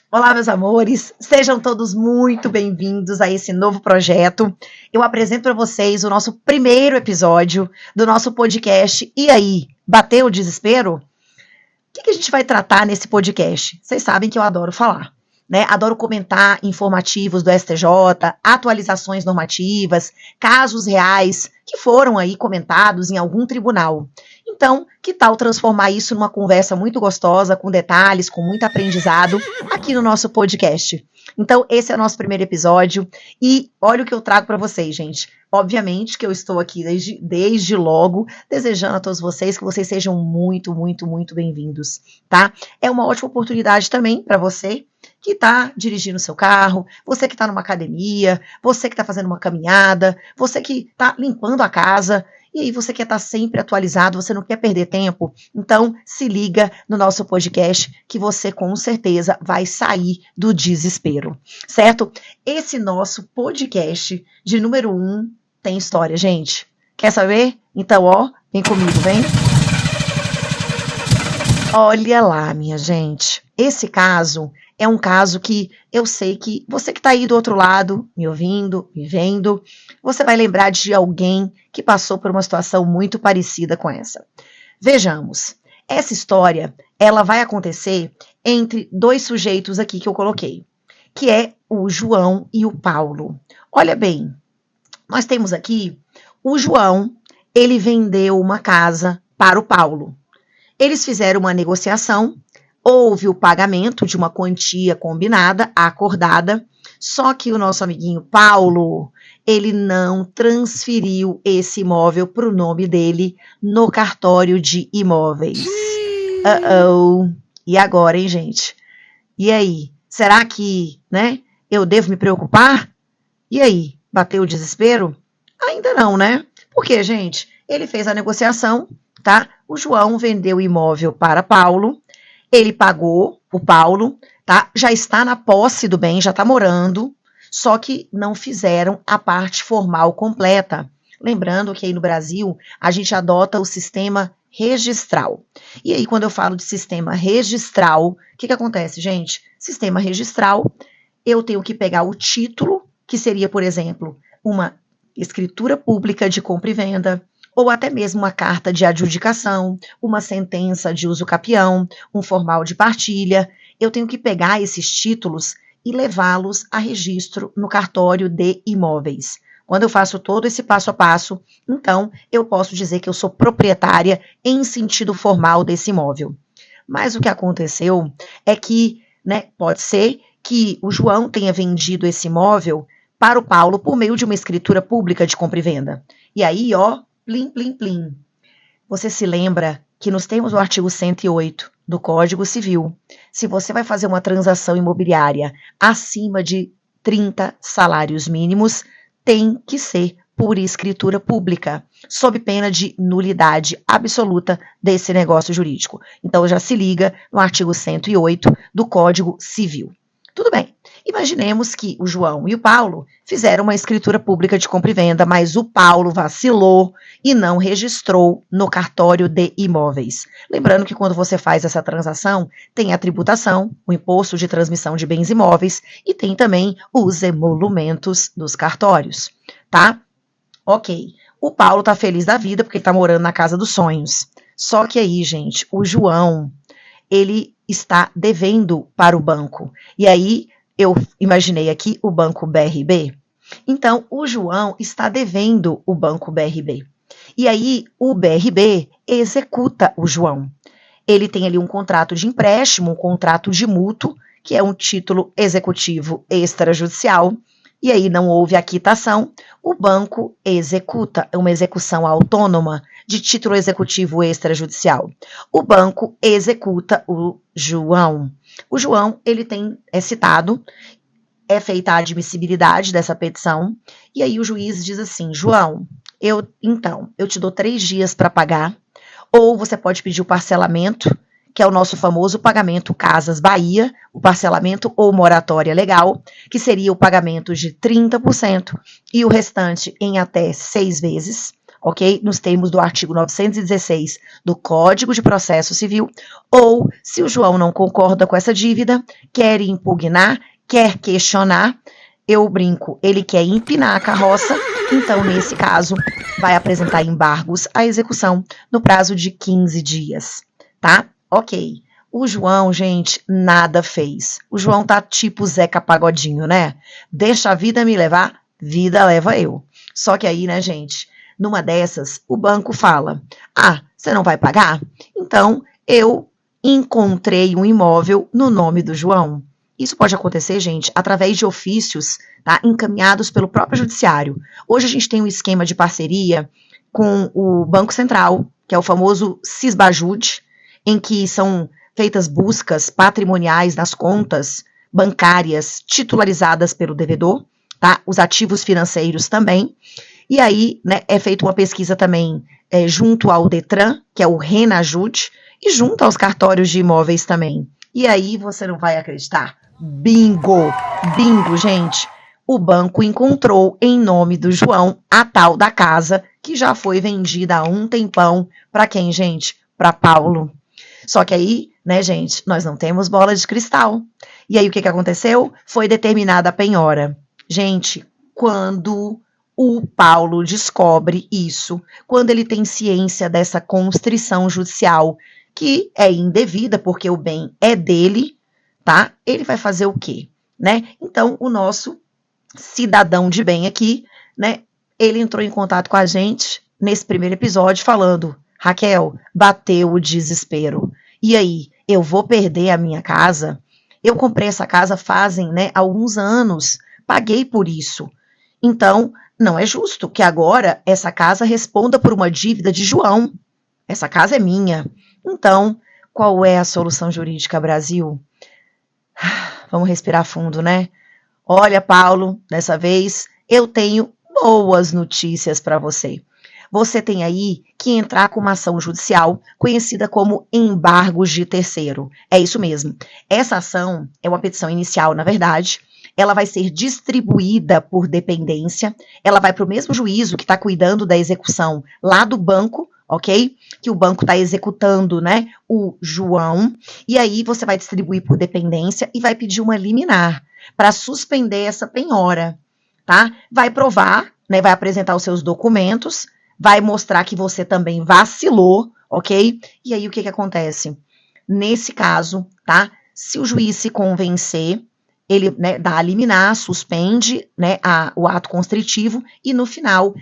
Olá, meus amores, sejam todos muito bem-vindos a esse novo projeto. Eu apresento para vocês o nosso primeiro episódio do nosso podcast. E aí, bateu o desespero? O que a gente vai tratar nesse podcast? Vocês sabem que eu adoro falar, né? Adoro comentar informativos do STJ, atualizações normativas, casos reais que foram aí comentados em algum tribunal. Então, que tal transformar isso numa conversa muito gostosa, com detalhes, com muito aprendizado, aqui no nosso podcast? Então, esse é o nosso primeiro episódio e olha o que eu trago para vocês, gente. Obviamente que eu estou aqui desde logo, desejando a todos vocês que vocês sejam muito, muito, muito bem-vindos, tá? É uma ótima oportunidade também para você que está dirigindo o seu carro, você que está numa academia, você que está fazendo uma caminhada, você que está limpando a casa, e aí você quer estar sempre atualizado, você não quer perder tempo, então se liga no nosso podcast que você com certeza vai sair do desespero, certo? Esse nosso podcast de número 1 tem história, gente. Quer saber? Então, ó, vem comigo, vem. Olha lá, minha gente. Esse caso é um caso que eu sei que você que está aí do outro lado, me ouvindo, me vendo, você vai lembrar de alguém que passou por uma situação muito parecida com essa. Vejamos, essa história, ela vai acontecer entre dois sujeitos aqui que eu coloquei, que é o João e o Paulo. Olha bem, nós temos aqui o João, ele vendeu uma casa para o Paulo. Eles fizeram uma negociação, houve o pagamento de uma quantia combinada, acordada, só que o nosso amiguinho Paulo, ele não transferiu esse imóvel para o nome dele no cartório de imóveis. E agora, hein, gente? E aí? Será que, né, eu devo me preocupar? E aí? Bateu o desespero? Ainda não, né? Porque, gente, ele fez a negociação, tá? O João vendeu o imóvel para Paulo, ele pagou o Paulo, tá? Já está na posse do bem, já está morando, só que não fizeram a parte formal completa. Lembrando que aí no Brasil a gente adota o sistema registral. E aí quando eu falo de sistema registral, o que acontece, gente? Sistema registral, eu tenho que pegar o título, que seria, por exemplo, uma escritura pública de compra e venda, ou até mesmo uma carta de adjudicação, uma sentença de uso capião, um formal de partilha. Eu tenho que pegar esses títulos e levá-los a registro no cartório de imóveis. Quando eu faço todo esse passo a passo, então eu posso dizer que eu sou proprietária em sentido formal desse imóvel. Mas o que aconteceu é que, né, pode ser que o João tenha vendido esse imóvel para o Paulo por meio de uma escritura pública de compra e venda. E aí, ó, plim, plim, plim. Você se lembra que nos termos do artigo 108 do Código Civil, se você vai fazer uma transação imobiliária acima de 30 salários mínimos, tem que ser por escritura pública, sob pena de nulidade absoluta desse negócio jurídico. Então já se liga no artigo 108 do Código Civil. Tudo bem. Imaginemos que o João e o Paulo fizeram uma escritura pública de compra e venda, mas o Paulo vacilou e não registrou no cartório de imóveis. Lembrando que quando você faz essa transação, tem a tributação, o imposto de transmissão de bens imóveis e tem também os emolumentos dos cartórios, tá? Ok. O Paulo tá feliz da vida porque ele tá morando na casa dos sonhos. Só que aí, gente, o João, ele está devendo para o banco. E aí, eu imaginei aqui o Banco BRB. Então, o João está devendo o Banco BRB. E aí, o BRB executa o João. Ele tem ali um contrato de empréstimo, um contrato de mútuo, que é um título executivo extrajudicial. E aí, não houve a quitação, o banco executa, uma execução autônoma de título executivo extrajudicial. O banco executa o João. O João, ele é citado, é feita a admissibilidade dessa petição, e aí o juiz diz assim, João, eu te dou 3 dias para pagar, ou você pode pedir o parcelamento, que é o nosso famoso pagamento Casas Bahia, o parcelamento ou moratória legal, que seria o pagamento de 30% e o restante em até 6 vezes, ok? Nos termos do artigo 916 do Código de Processo Civil, ou se o João não concorda com essa dívida, quer impugnar, quer questionar, eu brinco, ele quer empinar a carroça, então, nesse caso, vai apresentar embargos à execução no prazo de 15 dias, tá? Ok. O João, gente, nada fez. O João tá tipo Zeca Pagodinho, né? Deixa a vida me levar, vida leva eu. Só que aí, né, gente, numa dessas, o banco fala, você não vai pagar? Então, eu encontrei um imóvel no nome do João. Isso pode acontecer, gente, através de ofícios, tá, encaminhados pelo próprio judiciário. Hoje a gente tem um esquema de parceria com o Banco Central, que é o famoso Cisbajude, em que são feitas buscas patrimoniais nas contas bancárias titularizadas pelo devedor, tá? Os ativos financeiros também. E aí, né, é feita uma pesquisa também junto ao Detran, que é o Renajude, e junto aos cartórios de imóveis também. E aí você não vai acreditar. Bingo! Bingo, gente! O banco encontrou em nome do João a tal da casa que já foi vendida há um tempão. Para quem, gente? Para Paulo. Só que aí, né, gente, nós não temos bola de cristal. E aí o que aconteceu? Foi determinada a penhora. Gente, quando o Paulo descobre isso, quando ele tem ciência dessa constrição judicial, que é indevida, porque o bem é dele, tá? Ele vai fazer o quê? Né? Então, o nosso cidadão de bem aqui, né? Ele entrou em contato com a gente nesse primeiro episódio falando, Raquel, bateu o desespero. E aí, eu vou perder a minha casa? Eu comprei essa casa fazem, né, alguns anos, paguei por isso. Então, não é justo que agora essa casa responda por uma dívida de João. Essa casa é minha. Então, qual é a solução jurídica, Brasil? Vamos respirar fundo, né? Olha, Paulo, dessa vez eu tenho boas notícias para você. Você tem aí que entrar com uma ação judicial conhecida como embargos de terceiro. É isso mesmo. Essa ação é uma petição inicial, na verdade. Ela vai ser distribuída por dependência. Ela vai para o mesmo juízo que está cuidando da execução lá do banco, ok? Que o banco está executando, né? O João. E aí você vai distribuir por dependência e vai pedir uma liminar para suspender essa penhora, tá? Vai provar, né? Vai apresentar os seus documentos, vai mostrar que você também vacilou, ok? E aí o que acontece? Nesse caso, tá? Se o juiz se convencer, ele, né, dá a liminar, suspende, né, o ato constritivo e no final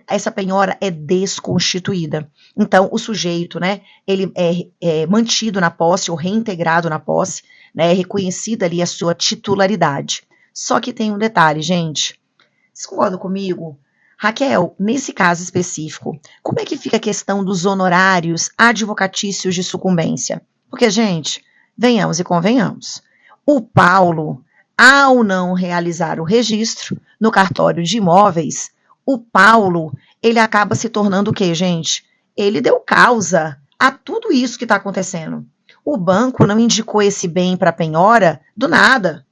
essa penhora é desconstituída. Então o sujeito, né, ele é mantido na posse ou reintegrado na posse, né, é reconhecida ali a sua titularidade. Só que tem um detalhe, gente. Vocês concordam comigo? Raquel, nesse caso específico, como é que fica a questão dos honorários advocatícios de sucumbência? Porque, gente, venhamos e convenhamos. O Paulo, ao não realizar o registro no cartório de imóveis, o Paulo, ele acaba se tornando o quê, gente? Ele deu causa a tudo isso que está acontecendo. O banco não indicou esse bem para penhora do nada.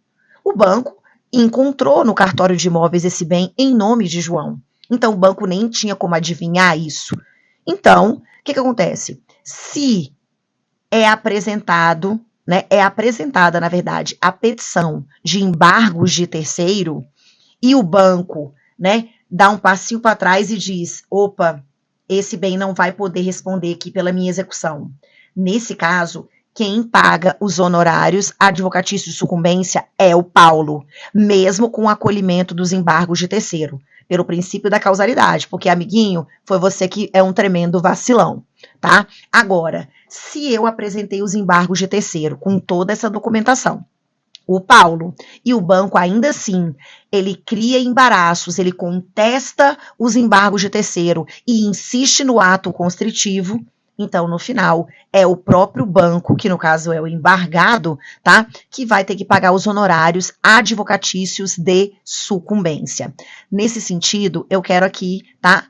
O banco encontrou no cartório de imóveis esse bem em nome de João. Então, o banco nem tinha como adivinhar isso. Então, o que acontece? Se é apresentado, né, é apresentada, na verdade, a petição de embargos de terceiro e o banco, né, dá um passinho para trás e diz, opa, esse bem não vai poder responder aqui pela minha execução. Nesse caso, quem paga os honorários advocatícios de sucumbência é o Paulo, mesmo com o acolhimento dos embargos de terceiro, pelo princípio da causalidade, porque, amiguinho, foi você que é um tremendo vacilão, tá? Agora, se eu apresentei os embargos de terceiro com toda essa documentação, o Paulo e o banco ainda assim, ele cria embaraços, ele contesta os embargos de terceiro e insiste no ato constritivo, então, no final, é o próprio banco, que no caso é o embargado, tá? Que vai ter que pagar os honorários advocatícios de sucumbência. Nesse sentido, eu quero aqui, tá?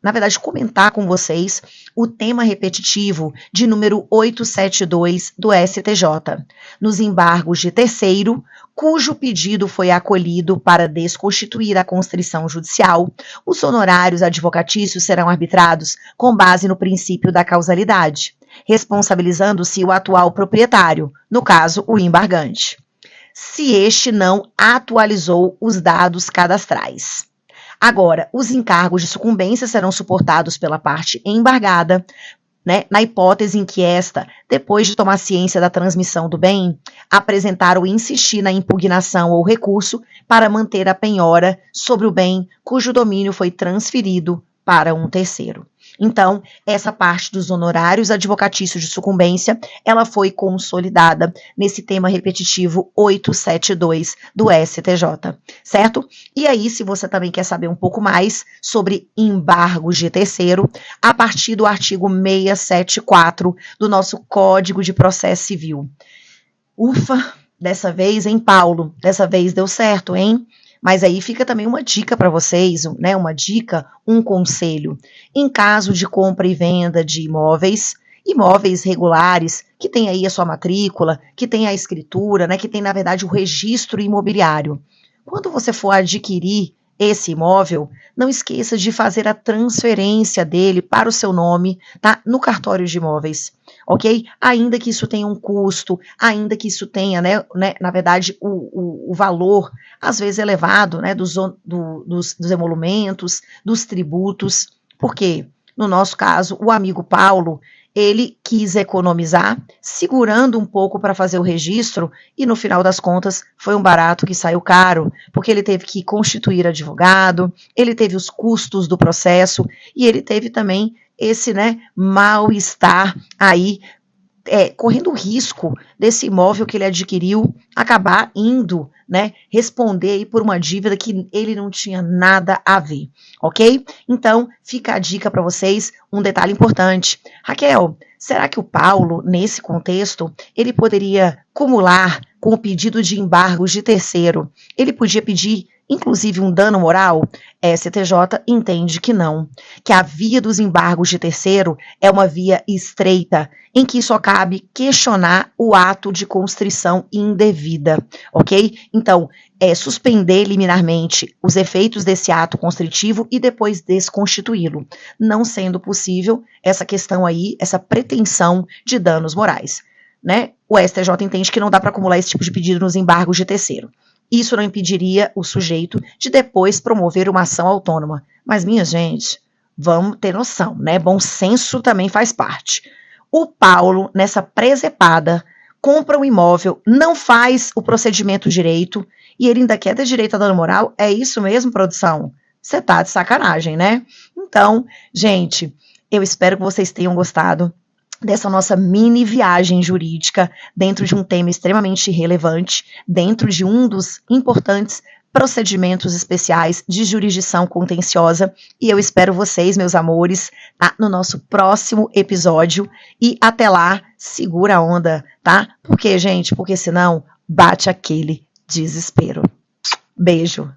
na verdade, comentar com vocês o tema repetitivo de número 872 do STJ, nos embargos de terceiro, cujo pedido foi acolhido para desconstituir a constrição judicial, os honorários advocatícios serão arbitrados com base no princípio da causalidade, responsabilizando-se o atual proprietário, no caso, o embargante, se este não atualizou os dados cadastrais. Agora, os encargos de sucumbência serão suportados pela parte embargada, né, na hipótese em que esta, depois de tomar ciência da transmissão do bem, apresentar ou insistir na impugnação ou recurso para manter a penhora sobre o bem cujo domínio foi transferido para um terceiro. Então, essa parte dos honorários advocatícios de sucumbência, ela foi consolidada nesse tema repetitivo 872 do STJ, certo? E aí, se você também quer saber um pouco mais sobre embargos de terceiro, a partir do artigo 674 do nosso Código de Processo Civil. Ufa, dessa vez, hein, Paulo? Dessa vez deu certo, hein? Mas aí fica também uma dica para vocês, né? Uma dica, um conselho. Em caso de compra e venda de imóveis regulares, que tem aí a sua matrícula, que tem a escritura, né? Que tem, na verdade, o registro imobiliário. Quando você for adquirir esse imóvel, não esqueça de fazer a transferência dele para o seu nome, tá? No cartório de imóveis, ok? Ainda que isso tenha um custo, ainda que isso tenha, né na verdade, o valor, às vezes elevado, né, dos emolumentos, dos tributos, porque, no nosso caso, o amigo Paulo, ele quis economizar, segurando um pouco para fazer o registro, e no final das contas foi um barato que saiu caro, porque ele teve que constituir advogado, ele teve os custos do processo, e ele teve também esse, né, mal-estar aí, correndo o risco desse imóvel que ele adquiriu acabar indo, né, responder aí por uma dívida que ele não tinha nada a ver, ok? Então, fica a dica para vocês, um detalhe importante. Raquel, será que o Paulo, nesse contexto, ele poderia cumular com o pedido de embargos de terceiro? Ele podia pedir, inclusive, um dano moral? STJ entende que não, que a via dos embargos de terceiro é uma via estreita, em que só cabe questionar o ato de constrição indevida, ok? Então, suspender liminarmente os efeitos desse ato constritivo e depois desconstituí-lo, não sendo possível essa questão aí, essa pretensão de danos morais, né? O STJ entende que não dá para acumular esse tipo de pedido nos embargos de terceiro. Isso não impediria o sujeito de depois promover uma ação autônoma. Mas, minha gente, vamos ter noção, né? Bom senso também faz parte. O Paulo, nessa presepada, compra um imóvel, não faz o procedimento direito e ele ainda quer ter direito a dano moral? É isso mesmo, produção? Você tá de sacanagem, né? Então, gente, eu espero que vocês tenham gostado dessa nossa mini viagem jurídica dentro de um tema extremamente relevante, dentro de um dos importantes procedimentos especiais de jurisdição contenciosa, e eu espero vocês, meus amores, tá? No nosso próximo episódio, e até lá, segura a onda, tá? Por quê, gente? Porque senão bate aquele desespero. Beijo!